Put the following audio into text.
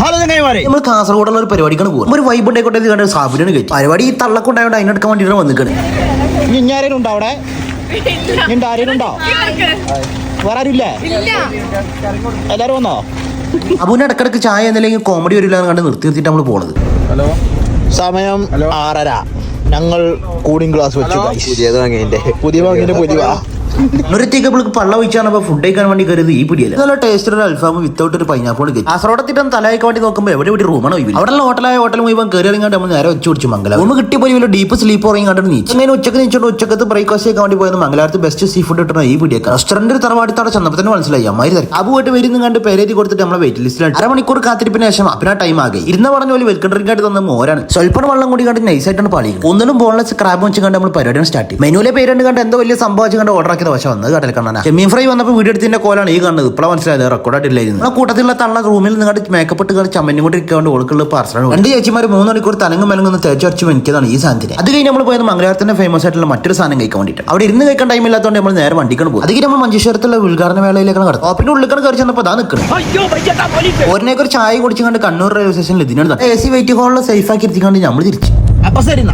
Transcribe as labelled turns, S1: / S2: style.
S1: Hello ചങ്ങായിമാരെ, നമ്മൾ കാസർഗോഡുള്ള ഒരു പരിപാടിക്കാണ് പോകുന്നത്. ഒരു വൈബ് ഉണ്ടായിക്കോട്ടെ ഇത് കണ്ട സാബുരാണ് കഴിച്ചു. പരിപാടി ഈ തള്ളക്കുണ്ടായോണ്ട് അതിനെടുക്കാൻ വേണ്ടിയിട്ട് വന്നിക്കാണ്.
S2: ഇനി ആരേലും ഉണ്ടോ അവിടെ? ആരേലും ഉണ്ടോ? വേറെ ആരും ഇല്ലേ? എല്ലാരും വന്നോ?
S1: അബുവിന് ഇടക്കിടക്ക് ചായ എന്നല്ലെങ്കിൽ കോമഡി വരില്ല എന്ന് കണ്ട് നിർത്തിയിട്ട് നമ്മൾ പോണത്.
S2: ഹലോ, സമയം 6:30. ഞങ്ങൾ കൂളിംഗ് ഗ്ലാസ് വെച്ചു. പുതിയ
S1: ഒരത്തേക്ക് പള്ള ഒഴിച്ചാണ് ഫുഡ് കഴിക്കാൻ വേണ്ടി കരുത് ഈ പിടിയല്ല. നല്ല ടേസ്റ്റ് ഒരു അൽഫാം വിത്തൗട്ട് ഒരു പൈനാപ്പിൾ കഴിച്ചു. കാസർഗോഡത്തിട്ട് തലയ്ക്ക് വേണ്ടി നോക്കുമ്പോൾ എവിടെ റൂമാണ് ഒഴിവില്ല. അവിടെ ഹോട്ടലായ ഹോട്ടൽ മുഴുവൻ കയറി ഇറങ്ങാണ്ട് നമ്മൾ നേരെ വെച്ച് പിടിച്ചു മംഗലം. റൂം കിട്ടിയ പോലെ ഡീപ്പ് സ്ലീപ്പ് ഉറങ്ങി കണ്ടിട്ട് നീച്ചു. അങ്ങനെ ഉച്ചക്ക് നീച്ചോണ്ട് ഉച്ചക്കത്ത് ബ്രേക്ക്ഫാസ്റ്റ് കഴിക്കാൻ വേണ്ടി പോയത് മംഗലാരത്ത് ബെസ്റ്റ് സീ ഫുഡ് കിട്ടുന്ന ഈ പിടിയൊക്കെ. റെസ്റ്റോറന്റ് തറവാടിത്തോടെ ചെന്നപ്പോൾ തന്നെ മനസ്സിലായി അമ്മായി തരും. അബുവായിട്ട് വരുന്ന കണ്ട് പേരെത്തി കൊടുത്തിട്ട് നമ്മളെ വെയിറ്റ് ലിസ്റ്റിലാണ്. അരമണിക്കൂർ കാത്തിരിപ്പിന് ശേഷം അപ്പിനാ ടൈം ആകെ ഇരുന്ന പറഞ്ഞ പോലെ വെൽക്കം ഡ്രിങ്ക് ആയിട്ട് തന്ന മോരാണ്. സ്വല്പം വെള്ളം കൂടി കണ്ട് നൈസായിട്ടാണ് പാളി. ഒന്നിനും ബോൺലെസ് ക്രാബ് വെച്ച് കണ്ട് നമ്മൾ പരിപാടിയാണ് സ്റ്റാർട്ട് ചെയ്യും. മെനുവിലെ പേരുണ്ട് കണ്ട് എന്തോ വലിയ സംഭവം കണ്ട് ഓർഡർ ആക്കിയത് പക്ഷേ വന്നത് കടൽ കാണാൻ. ചെമ്മീൻ ഫ്രൈ വന്നപ്പോൾ വീഡിയോ എടുത്തിന്റെ കോലാണ് ഈ കാണുന്നത്. ഇപ്പോഴാണ് മനസ്സിലായത് റെക്കോർഡായിട്ടില്ലായിരുന്നു. ആ കൂട്ടത്തിലുള്ള തള്ള റൂമിൽ നിങ്ങളുടെ മേക്കപ്പ് ഇട്ട് കളി ചമ്മനും കൂടി ഇരിക്കാണ്ട് ഓൾക്കുള്ള പാർസലാണ്. രണ്ട് ചേച്ചിമാർ 3 മണിക്കൂർ തലങ്ങും മെലങ്ങും തേച്ചടിച്ച് എനിക്കതാണ് ഈ സാധനത്തിന്. അത് കഴിഞ്ഞ് നമ്മൾ പോയത് മംഗലാരത്തിന്റെ ഫേമസ് ആയിട്ടുള്ള മറ്റൊരു സാധനം കഴിക്കാൻ വേണ്ടിയിട്ട്. അവിടെ ഇരുന്ന് കഴിക്കാൻ ടൈം ഇല്ലാത്തതുകൊണ്ട് നമ്മൾ നേരെ വണ്ടിക്കാണ് പോകും. അത് നമ്മൾ മഞ്ചേശ്വരത്തുള്ള ഉദ്ഘാടന വേളയിലേക്കാണ് കടത്തും. ഓപ്പിന്റെ ഉള്ളിക്കാണ് കയറി ചെന്നപ്പോൾ അതാ നിൽക്കുന്നത്. ഓരനേക്ക് ഒരു ചായ കുടിച്ചുകൊണ്ട് കണ്ണൂർ റെയിൽവേ സ്റ്റേഷനിൽ ഇതിനാണ് AC വെയിറ്റ് ഹോളിൽ സേഫ് ആക്കി ഇരുത്തിക്കാണ്ട് നമ്മൾ തിരിച്ചു.
S2: അപ്പൊ ശരി.